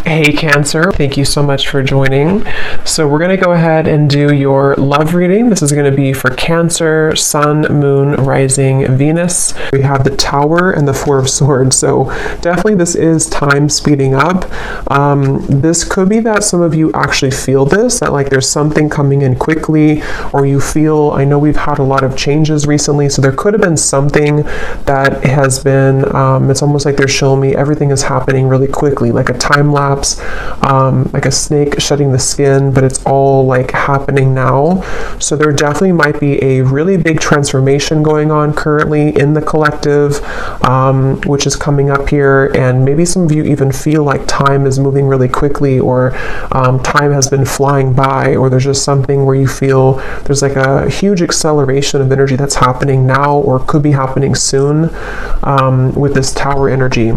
Hey Cancer, thank you so much for joining. So we're going to go ahead and do your love reading. This is going to be for Cancer, Sun, Moon, Rising, Venus. We have the Tower and the Four of Swords. So definitely this is time speeding up. This could be that some of you actually feel this, that like there's something coming in quickly, or you feel, I know we've had a lot of changes recently, so there could have been something that has been, it's almost like they're showing me everything is happening really quickly, like a time lapse. Like a snake shedding the skin, but it's all like happening now. So there definitely might be a really big transformation going on currently in the collective, which is coming up here. And maybe some of you even feel like time is moving really quickly, or time has been flying by, or there's just something where you feel there's like a huge acceleration of energy that's happening now or could be happening soon with this Tower energy.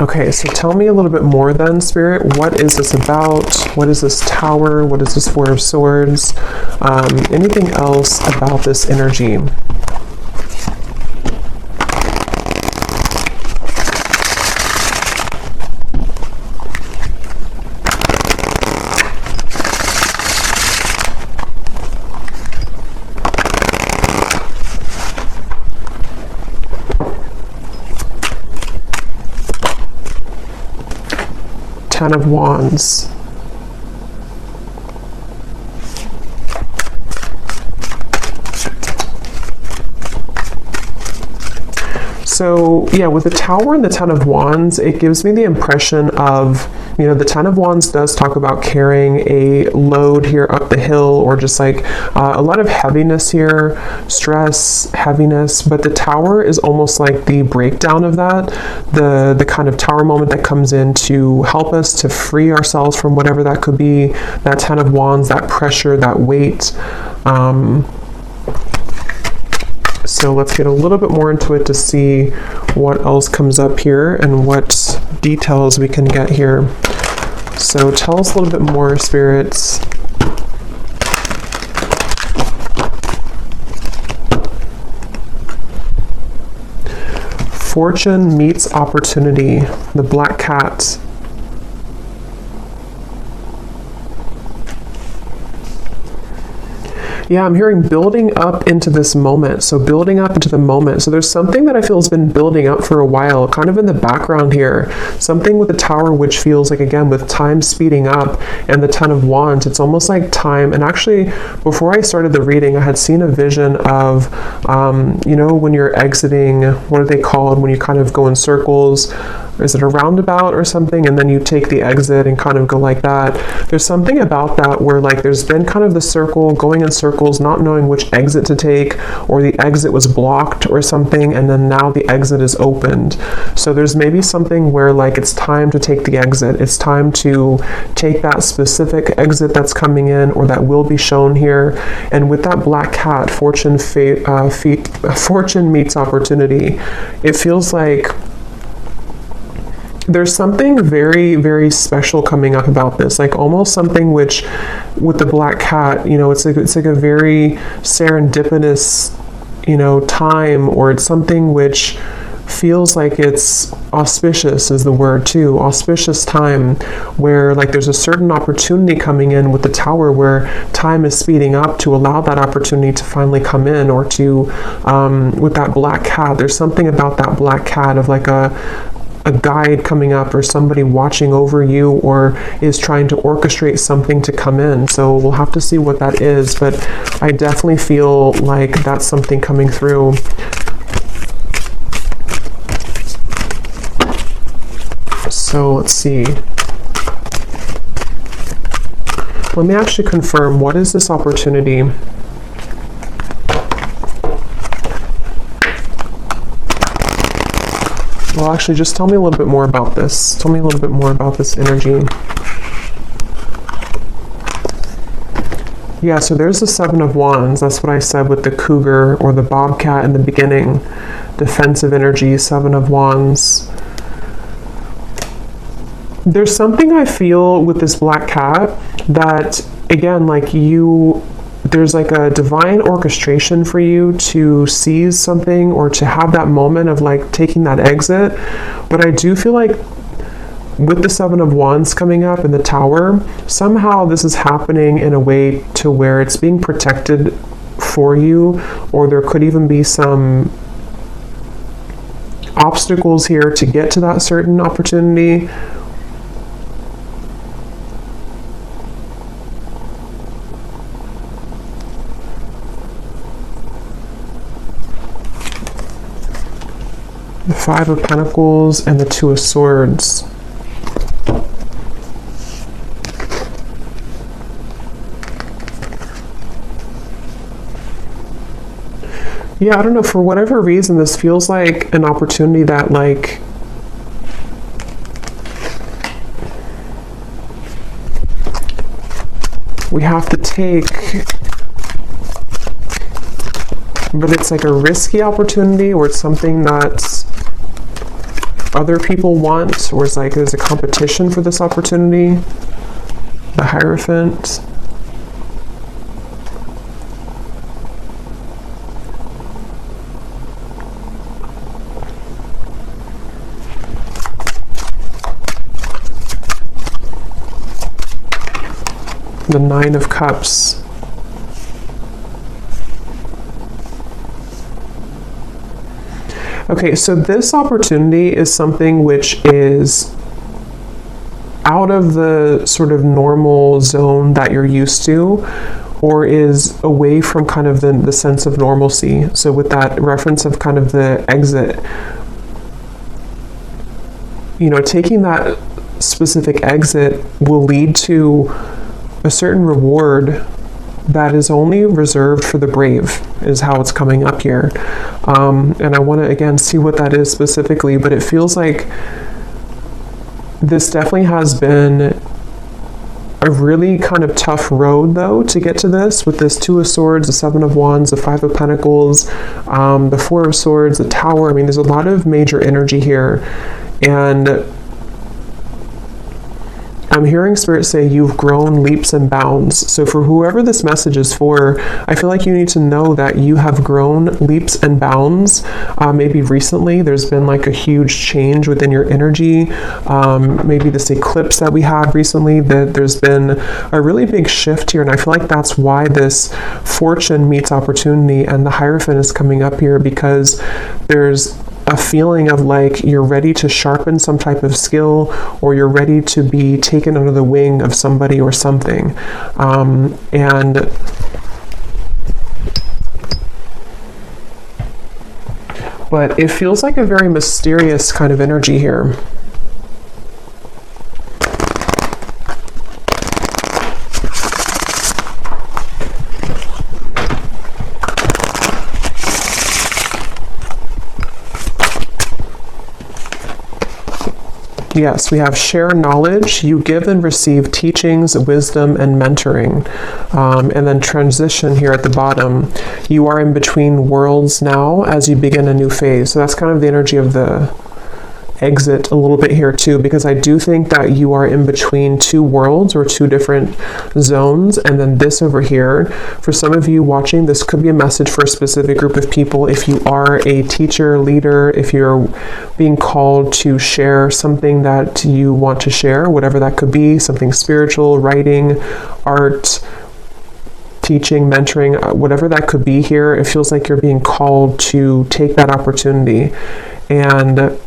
Okay, so tell me a little bit more then, Spirit. What is this about? What is this Tower? What is this Four of Swords? Anything else about this energy? Ten of Wands. So yeah, with the Tower and the Ten of Wands, it gives me the impression of, you know, the Ten of Wands does talk about carrying a load here up the hill, or just like a lot of heaviness here, stress, heaviness, but the Tower is almost like the breakdown of that, the kind of Tower moment that comes in to help us to free ourselves from whatever that could be, that Ten of Wands, that pressure, that weight. So let's get a little bit more into it to see what else comes up here and what details we can get here. So tell us a little bit more, spirits. Fortune meets opportunity, the Black Cat. Yeah, I'm hearing building up into this moment. So building up into the moment. So there's something that I feel has been building up for a while, kind of in the background here. Something with the Tower, which feels like, again, with time speeding up, and the Ten of Wands, it's almost like time. And actually, before I started the reading, I had seen a vision of, you know, when you're exiting, what are they called? When you kind of go in circles. Is it a roundabout or something? And then you take the exit and kind of go like that. There's something about that where like there's been kind of the circle, going in circles, not knowing which exit to take, or the exit was blocked or something, and then now the exit is opened. So there's maybe something where like it's time to take the exit. It's time to take that specific exit that's coming in, or that will be shown here. And with that Black Cat, fortune meets opportunity. It feels like there's something very, very special coming up about this, like almost something which, with the Black Cat, you know, it's like a very serendipitous, you know, time, or it's something which feels like it's auspicious is the word too, auspicious time, where like there's a certain opportunity coming in with the Tower, where time is speeding up to allow that opportunity to finally come in, or to, with that Black Cat, there's something about that Black Cat of like a guide coming up, or somebody watching over you, or is trying to orchestrate something to come in. So we'll have to see what that is, but I definitely feel like that's something coming through. So let's see. Let me actually confirm, what is this opportunity? Well, actually, just tell me a little bit more about this. Tell me a little bit more about this energy. Yeah, so there's the Seven of Wands. That's what I said with the cougar or the bobcat in the beginning. Defensive energy, Seven of Wands. There's something I feel with this Black Cat that, again, like there's like a divine orchestration for you to seize something or to have that moment of like taking that exit. But I do feel like with the Seven of Wands coming up in the Tower, somehow this is happening in a way to where it's being protected for you, or there could even be some obstacles here to get to that certain opportunity. The Five of Pentacles and the Two of Swords. Yeah, I don't know, for whatever reason, this feels like an opportunity that, like, we have to take, but it's like a risky opportunity, or it's something that other people want, or it's like there's a competition for this opportunity. The Hierophant. The Nine of Cups. Okay, so this opportunity is something which is out of the sort of normal zone that you're used to, or is away from kind of the sense of normalcy. So with that reference of kind of the exit, you know, taking that specific exit will lead to a certain reward that is only reserved for the brave, is how it's coming up here. And I want to again see what that is specifically, but it feels like this definitely has been a really kind of tough road though to get to this, with this Two of Swords, the Seven of Wands, the Five of Pentacles, the Four of Swords, the Tower. I mean, there's a lot of major energy here, and I'm hearing Spirit say you've grown leaps and bounds. So for whoever this message is for, I feel like you need to know that you have grown leaps and bounds. Maybe recently there's been like a huge change within your energy. Maybe this eclipse that we had recently, that there's been a really big shift here. And I feel like that's why this Fortune meets opportunity and the Hierophant is coming up here, because there's a feeling of like you're ready to sharpen some type of skill, or you're ready to be taken under the wing of somebody or something. But it feels like a very mysterious kind of energy here. Yes, we have share knowledge. You give and receive teachings, wisdom, and mentoring. And then transition here at the bottom. You are in between worlds now as you begin a new phase. So that's kind of the energy of the exit a little bit here too, because I do think that you are in between two worlds or two different zones. And then this over here, for some of you watching, this could be a message for a specific group of people. If you are a teacher, leader, if you're being called to share something that you want to share, whatever that could be, something spiritual, writing, art, teaching, mentoring, whatever that could be here, it feels like you're being called to take that opportunity. And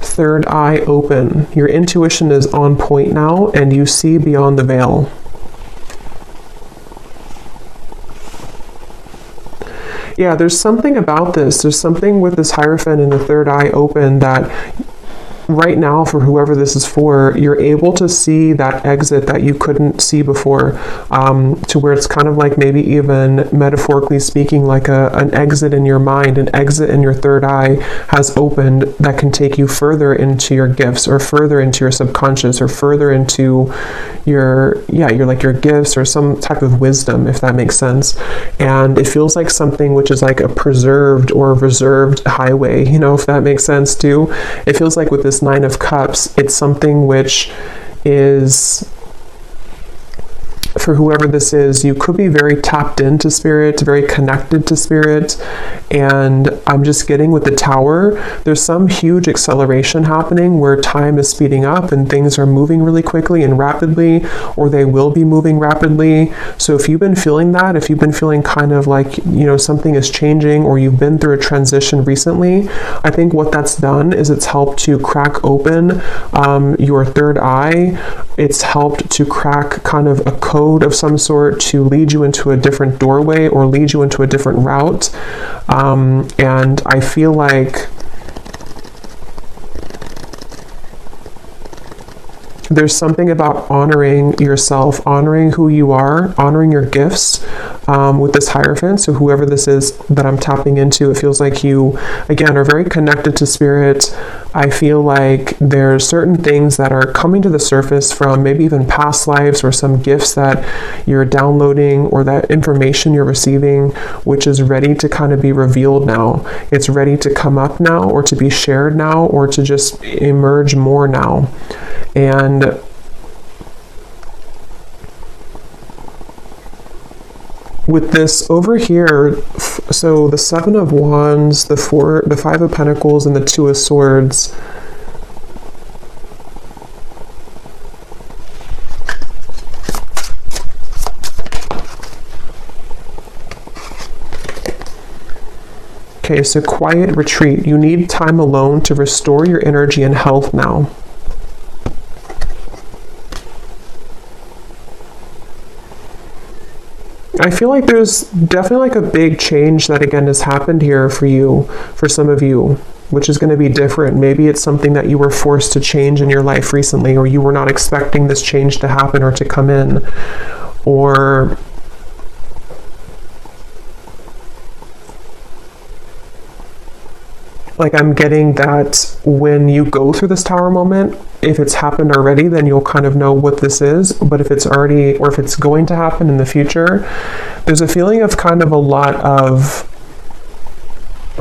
third eye open. Your intuition is on point now, and you see beyond the veil. Yeah, there's something about this. There's something with this Hierophant and the third eye open that right now, for whoever this is for, you're able to see that exit that you couldn't see before, to where it's kind of like, maybe even metaphorically speaking, like an exit in your mind, an exit in your third eye has opened that can take you further into your gifts, or further into your subconscious, or further into your gifts, or some type of wisdom, if that makes sense. And it feels like something which is like a preserved or reserved highway, if that makes sense too. It feels like with this Nine of Cups, it's something which is, for whoever this is, you could be very tapped into spirit, very connected to spirit. And I'm just getting with the Tower, there's some huge acceleration happening where time is speeding up and things are moving really quickly and rapidly, or they will be moving rapidly. So if you've been feeling that, if you've been feeling kind of like, something is changing, or you've been through a transition recently, I think what that's done is it's helped to crack open your third eye. It's helped to crack kind of a code of some sort to lead you into a different doorway, or lead you into a different route. And I feel like there's something about honoring yourself, honoring who you are, honoring your gifts, with this Hierophant. So whoever this is that I'm tapping into, it feels like you, again, are very connected to spirit. I feel like there's certain things that are coming to the surface from maybe even past lives, or some gifts that you're downloading, or that information you're receiving, which is ready to kind of be revealed now. It's ready to come up now, or to be shared now, or to just emerge more now. And with this over here, so the Seven of Wands, the Five of Pentacles, and the Two of Swords, okay, so quiet retreat. You need time alone to restore your energy and health now. I feel like there's definitely like a big change that again has happened here for you, for some of you, which is going to be different. Maybe it's something that you were forced to change in your life recently, or you were not expecting this change to happen or to come in, or like I'm getting that when you go through this Tower moment, if it's happened already, then you'll kind of know what this is. But if it's already, or if it's going to happen in the future, there's a feeling of kind of a lot of,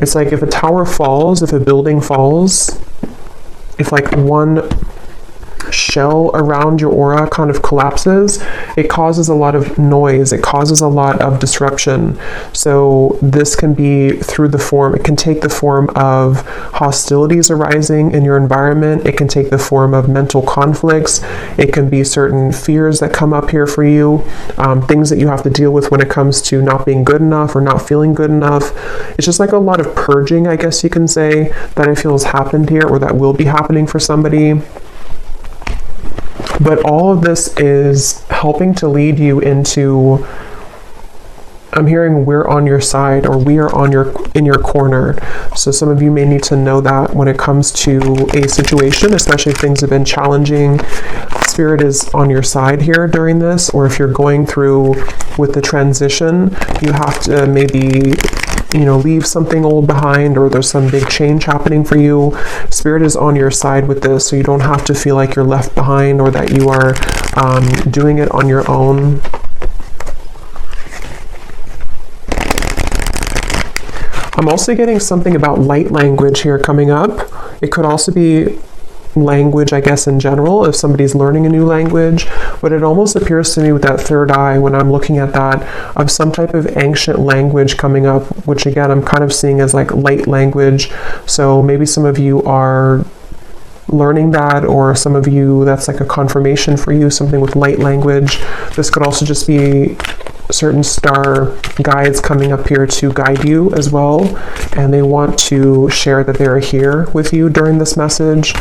it's like if a tower falls, if a building falls, if like one shell around your aura kind of collapses, it causes a lot of noise, it causes a lot of disruption. So this can be through the form, it can take the form of hostilities arising in your environment, it can take the form of mental conflicts, it can be certain fears that come up here for you, things that you have to deal with when it comes to not being good enough or not feeling good enough. It's just like a lot of purging, I guess you can say, that I feel has happened here, or that will be happening for somebody. But all of this is helping to lead you into, I'm hearing we're on your side, or we are in your corner. So some of you may need to know that when it comes to a situation, especially if things have been challenging, Spirit is on your side here during this. Or if you're going through with the transition, you have to maybe leave something old behind, or there's some big change happening for you. Spirit is on your side with this, so you don't have to feel like you're left behind, or that you are doing it on your own. I'm also getting something about light language here coming up. It could also be language, I guess, in general, if somebody's learning a new language, but it almost appears to me with that third eye, when I'm looking at that, of some type of ancient language coming up, which again, I'm kind of seeing as like light language. So maybe some of you are learning that, or some of you, that's like a confirmation for you, something with light language. This could also just be certain star guides coming up here to guide you as well, and they want to share that they're here with you during this message.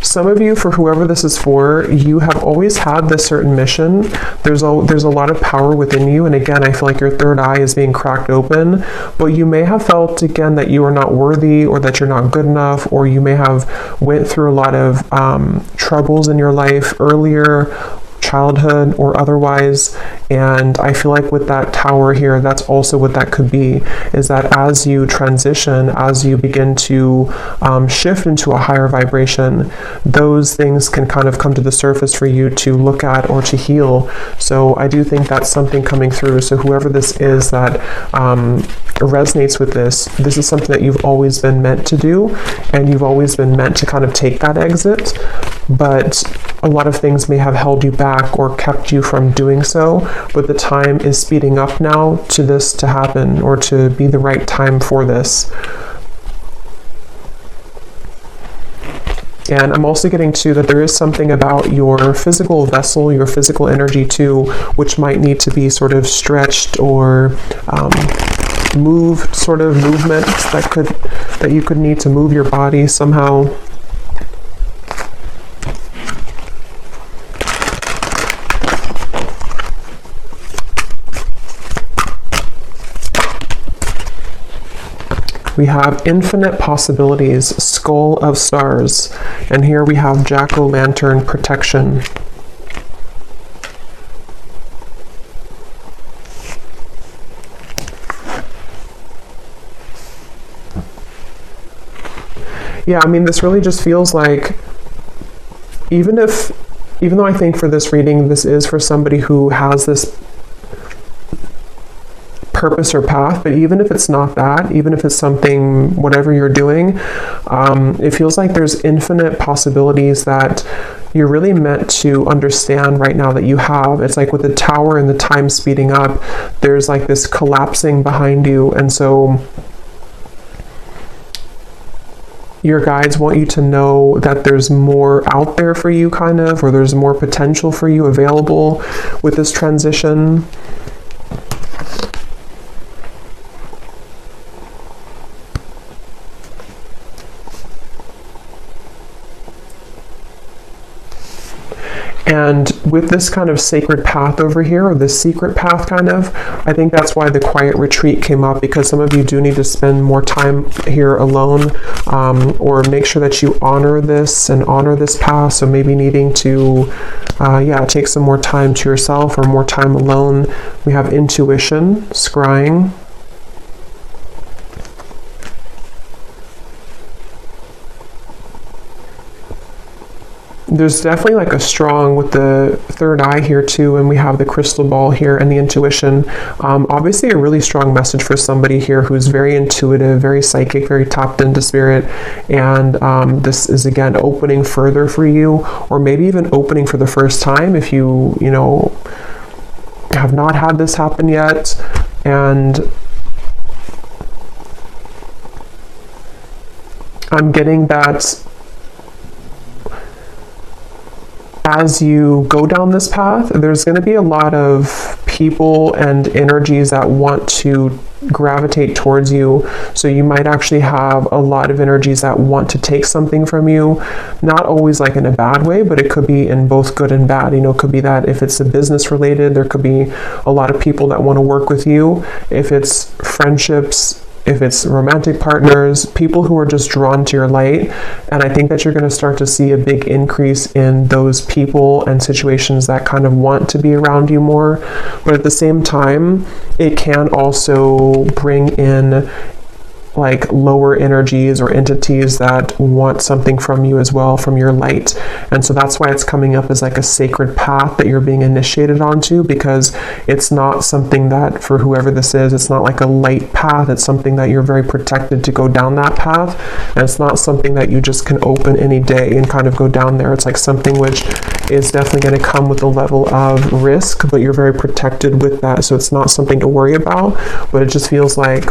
So some of you, for whoever this is for, you have always had this certain mission. There's a lot of power within you, and again, I feel like your third eye is being cracked open, but you may have felt again that you are not worthy, or that you're not good enough, or you may have went through a lot of troubles in your life earlier, childhood or otherwise. And I feel like with that tower here, that's also what that could be, is that as you transition, as you begin to shift into a higher vibration, those things can kind of come to the surface for you to look at or to heal. So I do think that's something coming through. So whoever this is that resonates with this is something that you've always been meant to do, and you've always been meant to kind of take that exit, but a lot of things may have held you back or kept you from doing so, but the time is speeding up now to this to happen, or to be the right time for this. And I'm also getting to that there is something about your physical vessel, your physical energy too, which might need to be sort of stretched or moved, sort of movements that you could need to move your body somehow. We have infinite possibilities, skull of stars, and here we have jack-o'-lantern protection. Yeah, I mean, this really just feels like, even though I think for this reading, this is for somebody who has this purpose or path, but even if it's not that, even if it's something, whatever you're doing, it feels like there's infinite possibilities that you're really meant to understand right now that you have. It's like with the tower and the time speeding up, there's like this collapsing behind you, and so your guides want you to know that there's more out there for you, kind of, or there's more potential for you available with this transition. And with this kind of sacred path over here, or this secret path kind of, I think that's why the quiet retreat came up, because some of you do need to spend more time here alone, or make sure that you honor this and honor this path. So maybe needing to, take some more time to yourself or more time alone. We have intuition, scrying. There's definitely like a strong with the third eye here too, and we have the crystal ball here and the intuition. Obviously a really strong message for somebody here who's very intuitive, very psychic, very tapped into spirit, and this is again opening further for you, or maybe even opening for the first time if you have not had this happen yet. And I'm getting that as you go down this path, there's going to be a lot of people and energies that want to gravitate towards you. So you might actually have a lot of energies that want to take something from you, not always like in a bad way, but it could be in both good and bad. It could be that if it's a business related, there could be a lot of people that want to work with you. If it's friendships, if it's romantic partners, people who are just drawn to your light. And I think that you're going to start to see a big increase in those people and situations that kind of want to be around you more. But at the same time, it can also bring in like lower energies or entities that want something from you as well, from your light. And so that's why it's coming up as like a sacred path that you're being initiated onto, because it's not something that, for whoever this is, it's not like a light path. It's something that you're very protected to go down that path. And it's not something that you just can open any day and kind of go down there. It's like something which is definitely going to come with a level of risk, but you're very protected with that. So it's not something to worry about, but it just feels like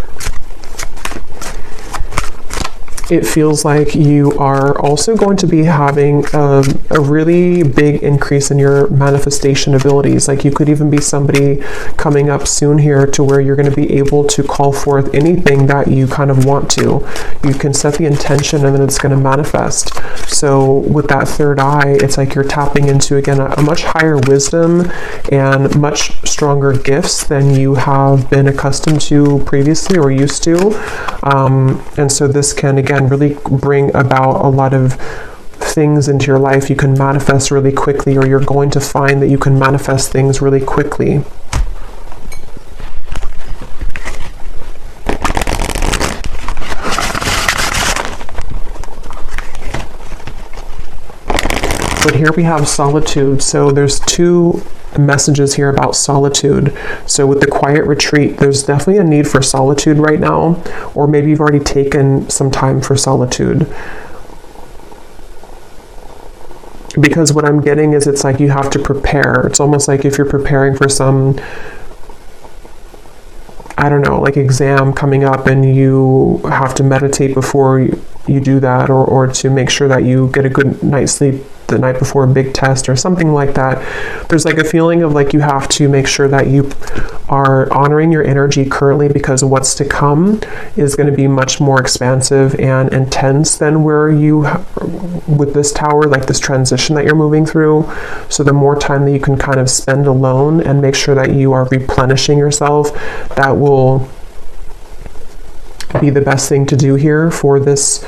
it feels like you are also going to be having a really big increase in your manifestation abilities. Like you could even be somebody coming up soon here to where you're going to be able to call forth anything that you kind of want to. You can set the intention and then it's going to manifest. So with that third eye, it's like you're tapping into, again, a much higher wisdom and much stronger gifts than you have been accustomed to previously or used to. And so this can, again, really bring about a lot of things into your life you can manifest really quickly, or you're going to find that you can manifest things really quickly. But here we have solitude. So there's two messages here about solitude. So with the quiet retreat, there's definitely a need for solitude right now, or maybe you've already taken some time for solitude. Because what I'm getting is it's like you have to prepare. It's almost like if you're preparing for some, I don't know, like exam coming up and you have to meditate before you do that, or to make sure that you get a good night's sleep the night before a big test or something like that. There's like a feeling of like you have to make sure that you are honoring your energy currently, because what's to come is going to be much more expansive and intense than where you with this tower, like this transition that you're moving through. So the more time that you can kind of spend alone and make sure that you are replenishing yourself, that will be the best thing to do here for this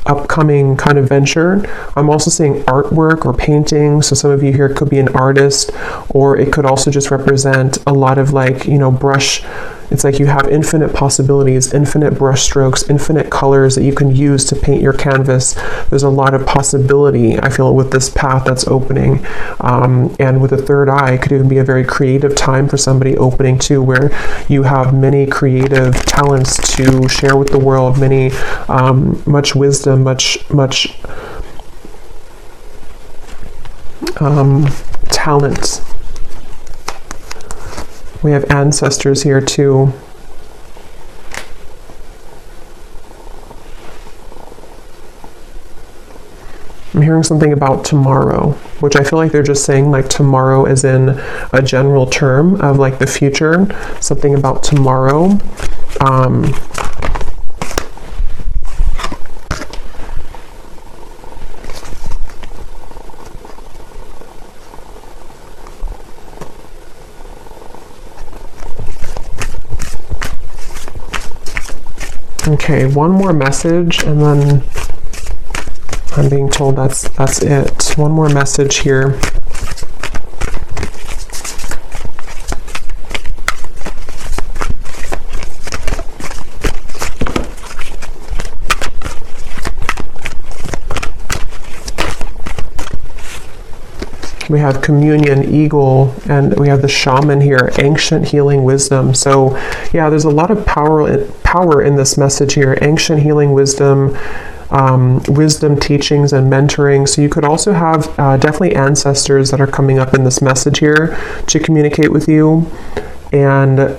upcoming kind of venture. I'm also seeing artwork or painting. So some of you here could be an artist, or it could also just represent a lot of like, you know, brush. It's like you have infinite possibilities, infinite brush strokes, infinite colors that you can use to paint your canvas. There's a lot of possibility, I feel, with this path that's opening. And with the third eye, it could even be a very creative time for somebody opening too, where you have many creative talents to share with the world, many, much wisdom, much talent. We have ancestors here too. I'm hearing something about tomorrow, which I feel like they're just saying like tomorrow as in a general term of like the future, something about tomorrow. Okay, one more message and then I'm being told that's it. One more message here. We have communion, eagle, and we have the shaman here, ancient healing wisdom. So yeah, there's a lot of power in this message here, ancient healing wisdom, wisdom teachings and mentoring. So you could also have definitely ancestors that are coming up in this message here to communicate with you. And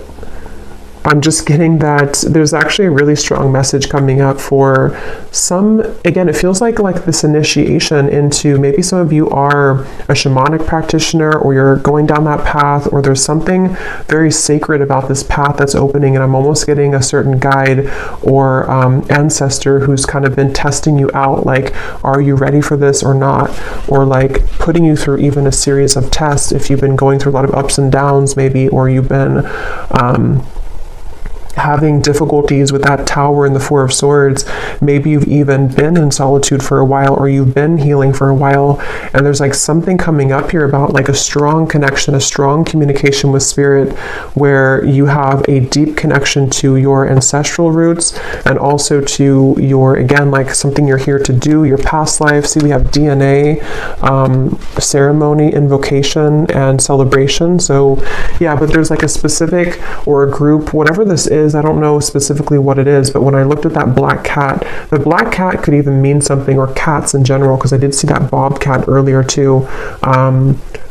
I'm just getting that there's actually a really strong message coming up for some. Again, it feels like this initiation into, maybe some of you are a shamanic practitioner, or you're going down that path, or there's something very sacred about this path that's opening, and I'm almost getting a certain guide or ancestor who's kind of been testing you out, like, are you ready for this or not? Or like putting you through even a series of tests if you've been going through a lot of ups and downs maybe, or you've been having difficulties with that tower and the Four of Swords. Maybe you've even been in solitude for a while, or you've been healing for a while, and there's like something coming up here about like a strong connection, a strong communication with spirit, where you have a deep connection to your ancestral roots, and also to your, again, like something you're here to do, your past life. See, we have DNA, ceremony, invocation, and celebration. So yeah, but there's like a specific, or a group, whatever this is, I don't know specifically what it is, but when I looked at that black cat, the black cat could even mean something, or cats in general, because I did see that bobcat earlier too.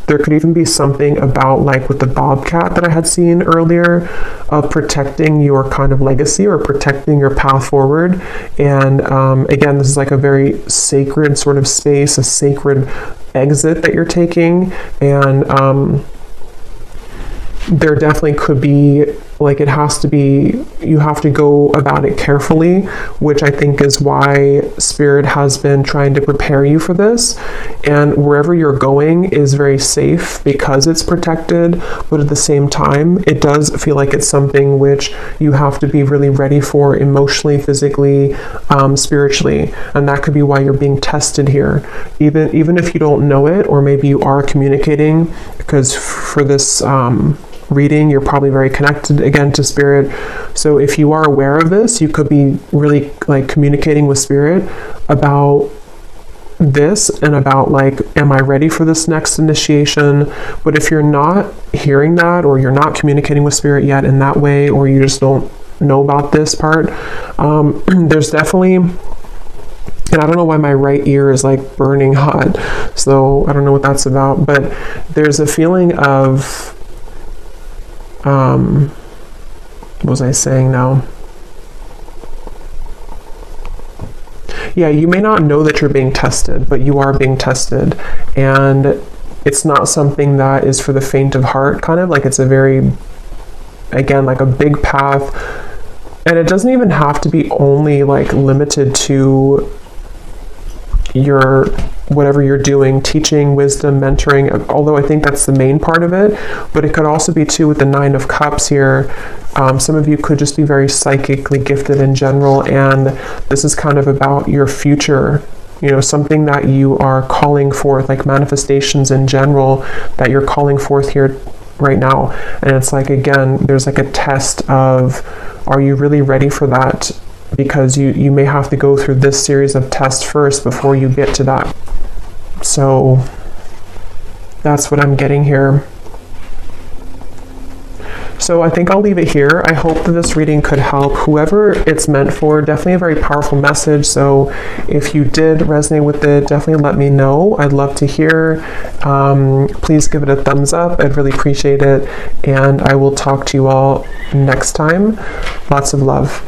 There could even be something about, like with the bobcat that I had seen earlier, of protecting your kind of legacy or protecting your path forward. And again, this is like a very sacred sort of space, a sacred exit that you're taking. And there definitely could be, like, it has to be, you have to go about it carefully, which I think is why Spirit has been trying to prepare you for this. And wherever you're going is very safe because it's protected, but at the same time, it does feel like it's something which you have to be really ready for emotionally, physically, spiritually. And that could be why you're being tested here. Even if you don't know it, or maybe you are communicating, because for this reading, you're probably very connected again to Spirit. So if you are aware of this, you could be really like communicating with Spirit about this and about, like, am I ready for this next initiation? But if you're not hearing that, or you're not communicating with Spirit yet in that way, or you just don't know about this part, there's definitely, and I don't know why my right ear is like burning hot, so I don't know what that's about, but there's a feeling of what was I saying now? Yeah, you may not know that you're being tested, but you are being tested. And it's not something that is for the faint of heart, kind of like, it's a very, again, like a big path. And it doesn't even have to be only like limited to your whatever you're doing, teaching, wisdom, mentoring, although I think that's the main part of it. But it could also be too with the 9 of Cups here. Some of you could just be very psychically gifted in general, and this is kind of about your future, you know, something that you are calling forth, like manifestations in general that you're calling forth here right now. And it's like, again, there's like a test of, are you really ready for that? Because you may have to go through this series of tests first before you get to that. So that's what I'm getting here. So I think I'll leave it here. I hope that this reading could help whoever it's meant for. Definitely a very powerful message. So if you did resonate with it, definitely let me know. I'd love to hear. Please give it a thumbs up. I'd really appreciate it. And I will talk to you all next time. Lots of love.